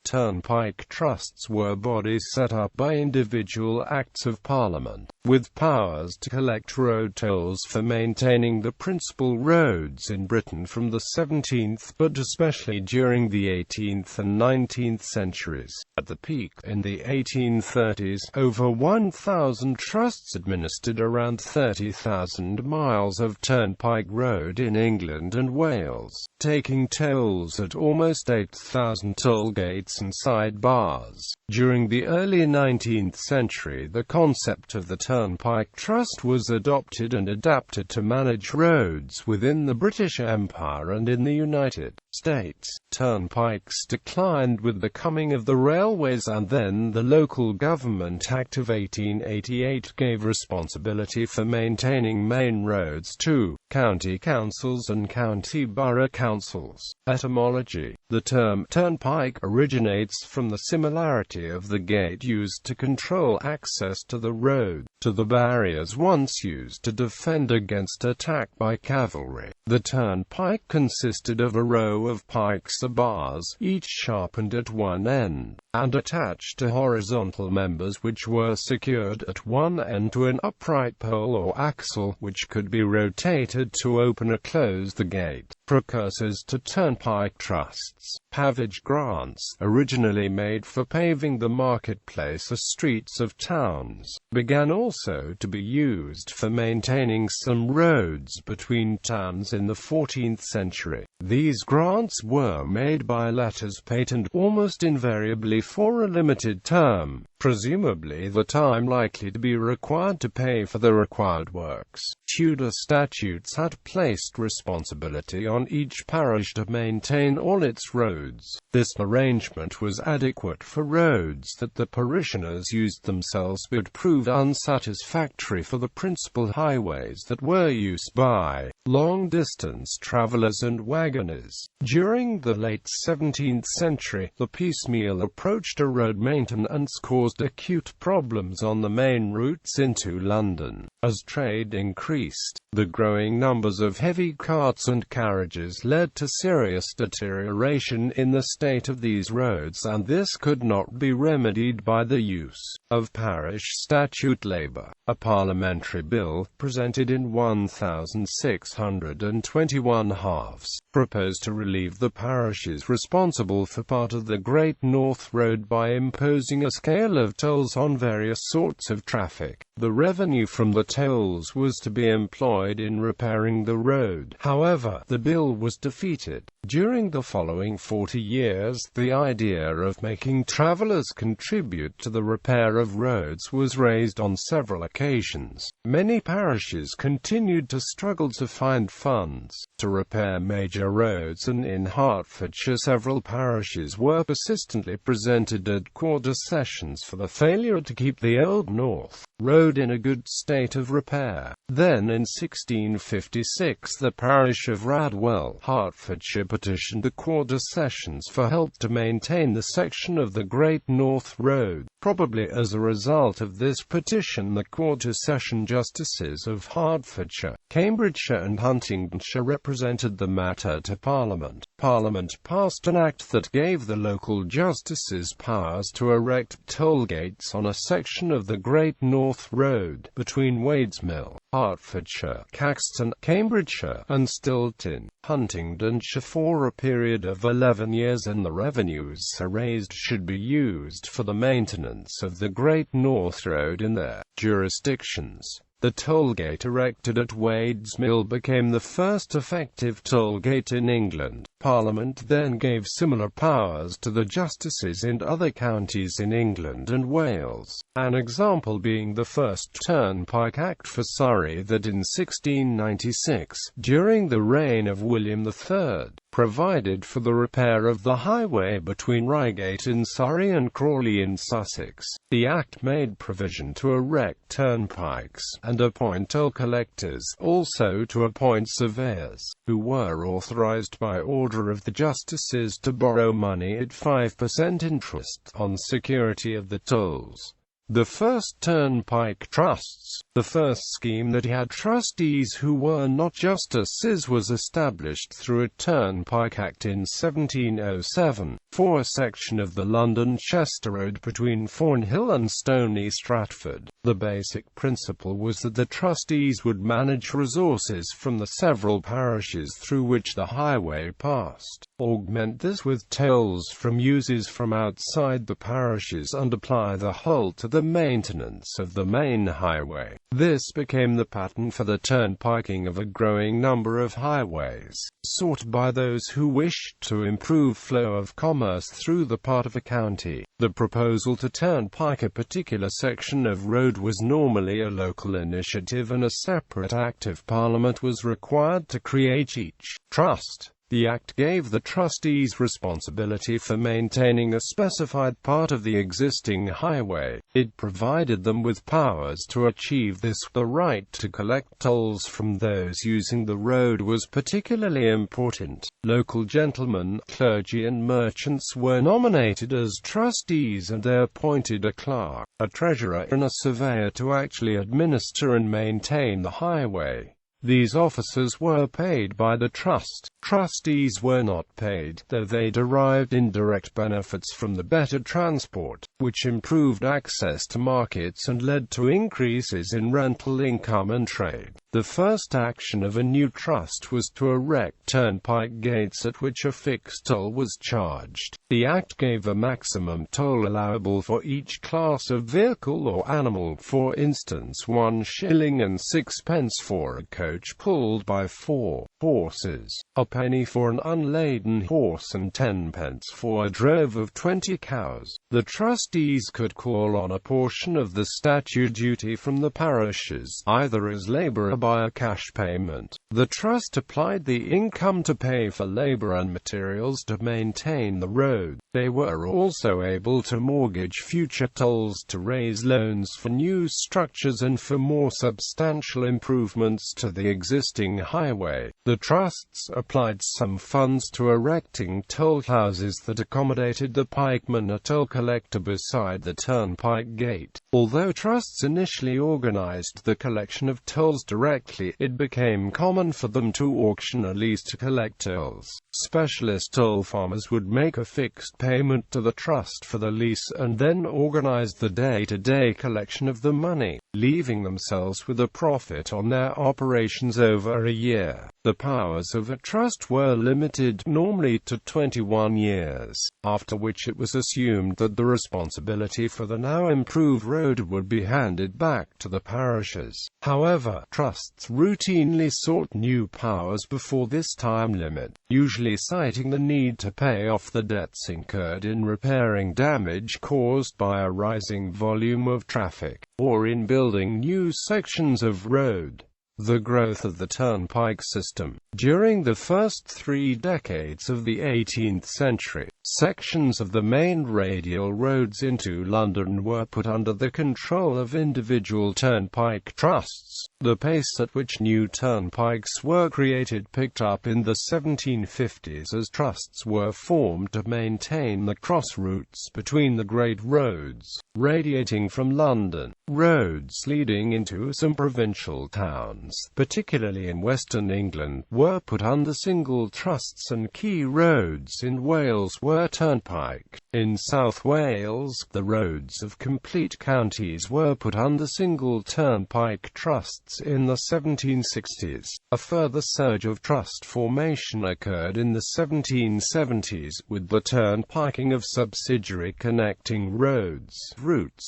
Turnpike trusts were bodies set up by individual acts of Parliament, with powers to collect road tolls for maintaining the principal roads in Britain from the 17th but especially during the 18th and 19th centuries. At the peak, in the 1830s, over 1,000 trusts administered around 30,000 miles of turnpike road in England and Wales, taking tolls at almost 8,000 toll gates and side-bars. During the early 19th century, the concept of the Turnpike Trust was adopted and adapted to manage roads within the British Empire and in the United States. Turnpikes declined with the coming of the railways, and then the Local Government Act of 1888 gave responsibility for maintaining main roads to county councils and county borough councils. Etymology. The term turnpike originates from the similarity of the gate used to control access to the road to the barriers once used to defend against attack by cavalry. The turnpike consisted of a row of pikes or bars, each sharpened at one end, and attached to horizontal members which were secured at one end to an upright pole or axle, which could be rotated to open or close the gate. Precursors to turnpike trusts. Pavage grants, originally made for paving the marketplace or streets of towns, began also to be used for maintaining some roads between towns in the 14th century. These grants were made by letters patent, almost invariably for a limited term, presumably the time likely to be required to pay for the required works. Tudor statutes had placed responsibility on each parish to maintain all its roads. This arrangement was adequate for roads that the parishioners used themselves but proved unsatisfactory for the principal highways that were used by long-distance travelers and wagoners. During the late 17th century, the piecemeal approach to road maintenance caused acute problems on the main routes into London. As trade increased, the growing numbers of heavy carts and carriages led to serious deterioration in the state of these roads, and this could not be remedied by the use of parish statute labour. A parliamentary bill, presented in 1621 halves, proposed to relieve the parishes responsible for part of the Great North Road by imposing a scale of tolls on various sorts of traffic. The revenue from the tolls was to be employed in repairing the road. However, the bill was defeated. During the following 40 years, the idea of making travellers contribute to the repair of roads was raised on several occasions. Many parishes continued to struggle to find funds to repair major roads, and in Hertfordshire several parishes were persistently presented at quarter sessions for the failure to keep the Old North Road in a good state of repair. Then in 1656 the parish of Radwell, Hertfordshire, petitioned the quarter sessions for help to maintain the section of the Great North Road. Probably as a result of this petition, the quarter session justices of Hertfordshire, Cambridgeshire and Huntingdonshire represented the matter to Parliament. Parliament passed an act that gave the local justices powers to erect toll gates on a section of the Great North Road between Wadesmill, Hertfordshire, Caxton, Cambridgeshire, and Stilton, Huntingdonshire, for a period of 11 years, and the revenues so raised should be used for the maintenance of the Great North Road in their jurisdictions. The toll gate erected at Wadesmill became the first effective toll gate in England. Parliament then gave similar powers to the justices in other counties in England and Wales, an example being the first Turnpike Act for Surrey that in 1696, during the reign of William III, provided for the repair of the highway between Reigate in Surrey and Crawley in Sussex. The Act made provision to erect turnpikes and appoint toll collectors, also to appoint surveyors, who were authorized by order of the justices to borrow money at 5% interest on security of the tolls. The first turnpike trusts. The first scheme that had trustees who were not justices was established through a Turnpike Act in 1707. for a section of the London-Chester Road between Thornhill and Stony Stratford. The basic principle was that the trustees would manage resources from the several parishes through which the highway passed, augment this with tolls from users from outside the parishes, and apply the whole to the maintenance of the main highway. This became the pattern for the turnpiking of a growing number of highways, sought by those who wished to improve flow of commerce through the part of a county. The proposal to turnpike a particular section of road was normally a local initiative, and a separate Act of Parliament was required to create each trust. The Act gave the trustees responsibility for maintaining a specified part of the existing highway. It provided them with powers to achieve this. The right to collect tolls from those using the road was particularly important. Local gentlemen, clergy and merchants were nominated as trustees, and they appointed a clerk, a treasurer and a surveyor to actually administer and maintain the highway. These officers were paid by the trust. Trustees were not paid, though they derived indirect benefits from the better transport, which improved access to markets and led to increases in rental income and trade. The first action of a new trust was to erect turnpike gates at which a fixed toll was charged. The Act gave a maximum toll allowable for each class of vehicle or animal, for instance 1 shilling and 6 pence for a coach pulled by 4 horses, a penny for an unladen horse and 10 pence for a drove of 20 cows. The trustees could call on a portion of the statute duty from the parishes, either as labour or by a cash payment. The trust applied the income to pay for labour and materials to maintain the road. They were also able to mortgage future tolls to raise loans for new structures and for more substantial improvements to the existing highway. The trusts applied some funds to erecting toll houses that accommodated the pikeman, a toll collector beside the turnpike gate. Although trusts initially organized the collection of tolls directly, it became common for them to auction a lease to collect tolls. Specialist toll farmers would make a fixed payment to the trust for the lease and then organize the day-to-day collection of the money, leaving themselves with a profit on their operations over a year. The powers of a trust were limited, normally to 21 years, after which it was assumed that the responsibility for the now improved road would be handed back to the parishes. However, trusts routinely sought new powers before this time limit, usually citing the need to pay off the debts incurred in repairing damage caused by a rising volume of traffic, or in building new sections of road. The growth of the turnpike system. During the first 3 decades of the 18th century, sections of the main radial roads into London were put under the control of individual turnpike trusts. The pace at which new turnpikes were created picked up in the 1750s as trusts were formed to maintain the cross routes between the great roads radiating from London. Roads leading into some provincial towns, particularly in Western England, were put under single trusts, and key roads in Wales were turnpiked. In South Wales, the roads of complete counties were put under single turnpike trusts in the 1760s. A further surge of trust formation occurred in the 1770s, with the turnpiking of subsidiary connecting routes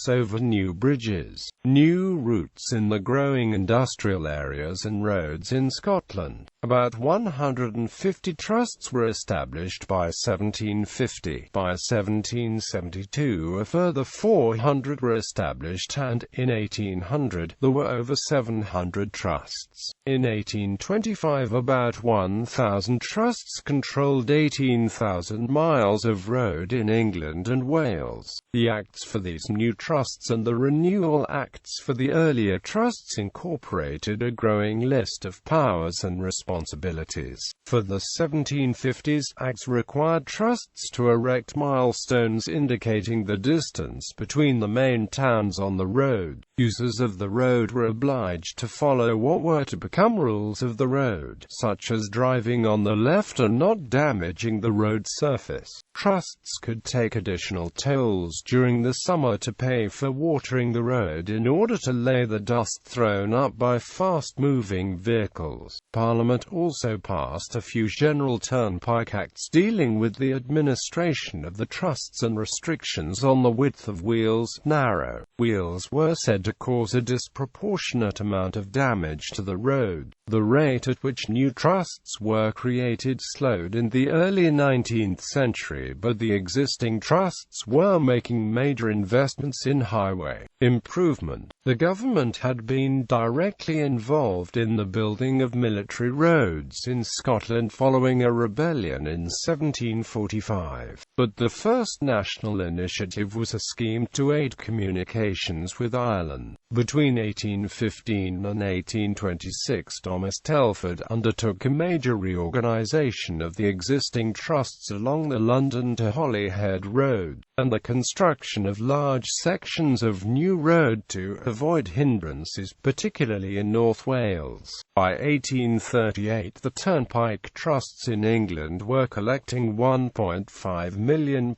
over new bridges. New routes in the growing industrial areas and roads in Scotland. About 150 trusts were established by 1750. By 1772 a further 400 were established, and, in 1800, there were over 700 trusts. In 1825 about 1,000 trusts controlled 18,000 miles of road in England and Wales. The acts for these new trusts and the renewal acts for the earlier trusts incorporated a growing list of powers and responsibilities responsibilities. For the 1750s, acts required trusts to erect milestones indicating the distance between the main towns on the road. Users of the road were obliged to follow what were to become rules of the road, such as driving on the left and not damaging the road surface. Trusts could take additional tolls during the summer to pay for watering the road in order to lay the dust thrown up by fast-moving vehicles. Parliament also passed a few general Turnpike Acts dealing with the administration of the trusts and restrictions on the width of wheels. Narrow wheels were said to cause a disproportionate amount of damage to the road. The rate at which new trusts were created slowed in the early 19th century, but the existing trusts were making major investments in highway improvement. The government had been directly involved in the building of military roads in Scotland following a rebellion in 1745. But the first national initiative was a scheme to aid communications with Ireland. Between 1815 and 1826, Thomas Telford undertook a major reorganisation of the existing trusts along the London to Holyhead Road, and the construction of large sections of new road to avoid hindrances, particularly in North Wales. By 1838, the Turnpike Trusts in England were collecting £1.5 million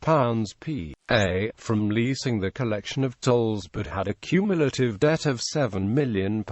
p.a. from leasing the collection of tolls, but had a cumulative debt of £7 million,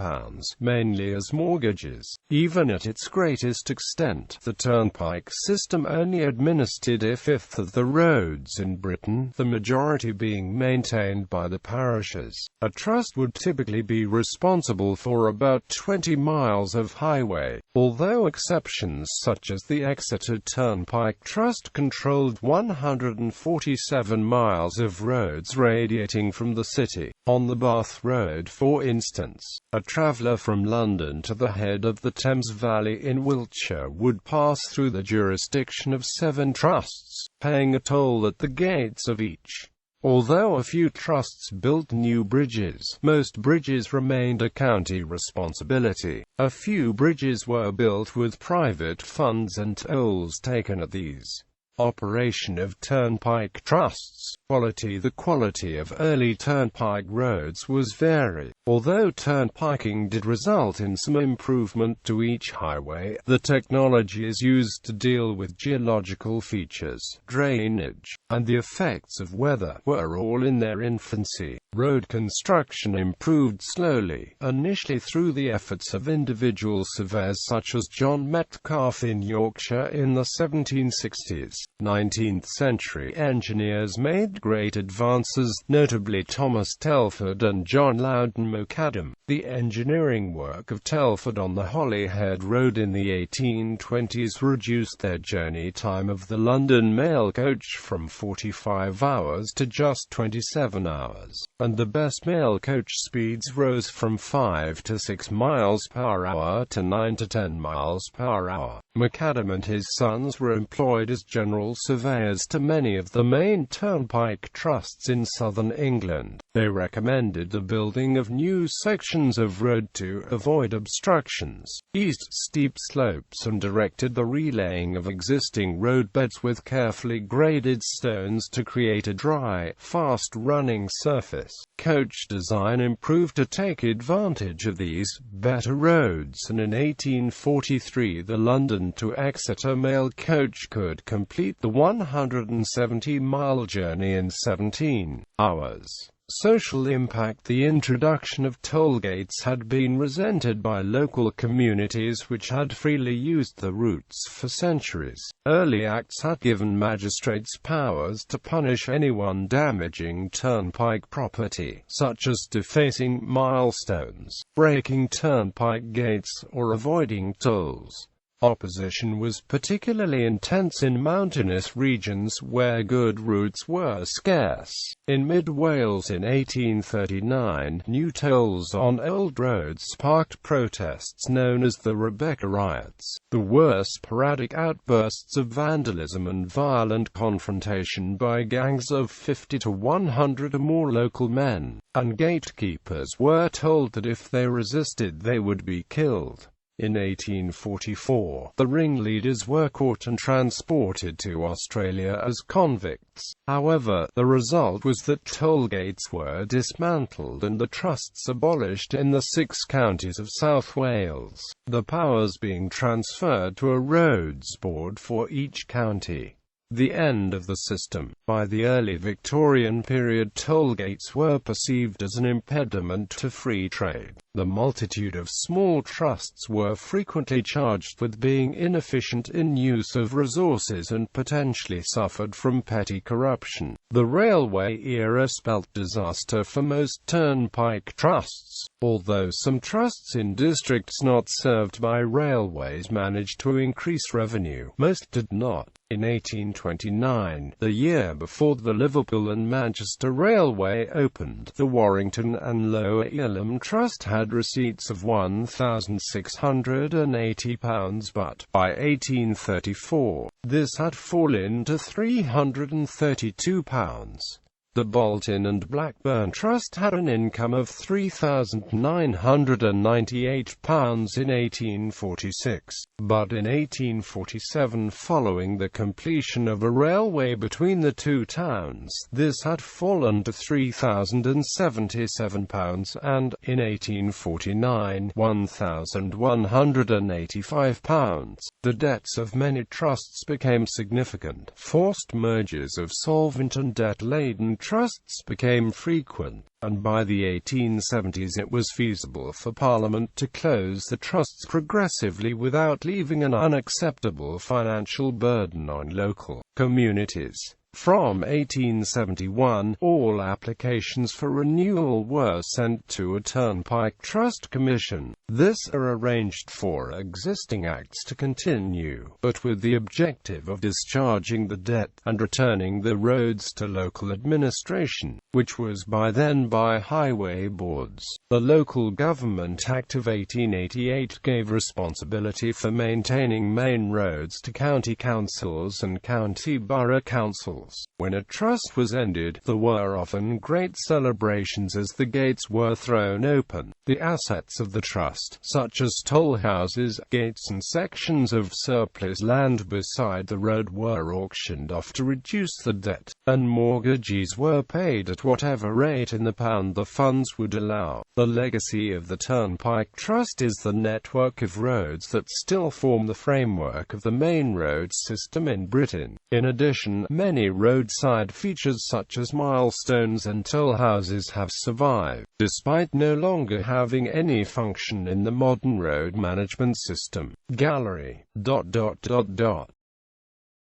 mainly as mortgages. Even at its greatest extent, the turnpike system only administered a fifth of the roads in Britain, the majority being maintained by the parishes. A trust would typically be responsible for about 20 miles of highway, although exceptions such as the Exeter Turnpike Trust controlled 147 miles of roads radiating from the city. On the Bath Road, for instance, a traveller from London to the head of the Thames Valley in Wiltshire would pass through the jurisdiction of 7 trusts, paying a toll at the gates of each. Although a few trusts built new bridges, most bridges remained a county responsibility. A few bridges were built with private funds and tolls taken at these. Operation of turnpike trusts. The quality of early turnpike roads was varied. Although turnpiking did result in some improvement to each highway, the technologies used to deal with geological features, drainage, and the effects of weather were all in their infancy. Road construction improved slowly, initially through the efforts of individual surveyors such as John Metcalfe in Yorkshire in the 1760s. 19th century engineers made great advances, notably Thomas Telford and John Loudon Macadam. The engineering work of Telford on the Holyhead Road in the 1820s reduced their journey time of the London mail coach from 45 hours to just 27 hours, and the best mail coach speeds rose from 5 to 6 miles per hour to 9 to 10 miles per hour. Macadam and his sons were employed as general surveyors to many of the main turnpike trusts in southern England. They recommended the building of new sections of road to avoid obstructions, eased steep slopes, and directed the relaying of existing roadbeds with carefully graded stones to create a dry, fast-running surface. Coach design improved to take advantage of these better roads, and in 1843 the London to Exeter mail coach could complete the 170-mile journey in 17 hours. Social impact. The introduction of toll gates had been resented by local communities which had freely used the routes for centuries. Early acts had given magistrates powers to punish anyone damaging turnpike property, such as defacing milestones, breaking turnpike gates, or avoiding tolls. Opposition was particularly intense in mountainous regions where good routes were scarce. In mid-Wales in 1839, new tolls on old roads sparked protests known as the Riots. The worst sporadic outbursts of vandalism and violent confrontation by gangs of 50 to 100 or more local men, and gatekeepers were told that if they resisted they would be killed. In 1844, the ringleaders were caught and transported to Australia as convicts. However, the result was that toll gates were dismantled and the trusts abolished in the 6 counties of South Wales, the powers being transferred to a roads board for each county. The end of the system. By the early Victorian period, toll gates were perceived as an impediment to free trade. The multitude of small trusts were frequently charged with being inefficient in use of resources and potentially suffered from petty corruption. The railway era spelt disaster for most turnpike trusts, although some trusts in districts not served by railways managed to increase revenue. Most did not. In 1829, the year before the Liverpool and Manchester Railway opened, the Warrington and Lower Earlham Trust had receipts of £1,680, but, by 1834, this had fallen to £332. The Bolton and Blackburn Trust had an income of £3,998 in 1846, but in 1847, following the completion of a railway between the two towns, this had fallen to £3,077, and, in 1849, £1,185. The debts of many trusts became significant. Forced mergers of solvent and debt-laden trusts became frequent, and by the 1870s it was feasible for Parliament to close the trusts progressively without leaving an unacceptable financial burden on local communities. From 1871, all applications for renewal were sent to a Turnpike Trust Commission. This arranged for existing acts to continue, but with the objective of discharging the debt, and returning the roads to local administration, which was by then by highway boards. The Local Government Act of 1888 gave responsibility for maintaining main roads to county councils and county borough councils. When a trust was ended, there were often great celebrations as the gates were thrown open. The assets of the trust, such as toll houses, gates and sections of surplus land beside the road, were auctioned off to reduce the debt, and mortgagees were paid at whatever rate in the pound the funds would allow. The legacy of the Turnpike Trust is the network of roads that still form the framework of the main road system in Britain. In addition, many roadside features such as milestones and toll houses have survived, despite no longer having any function in the modern road management system. Gallery.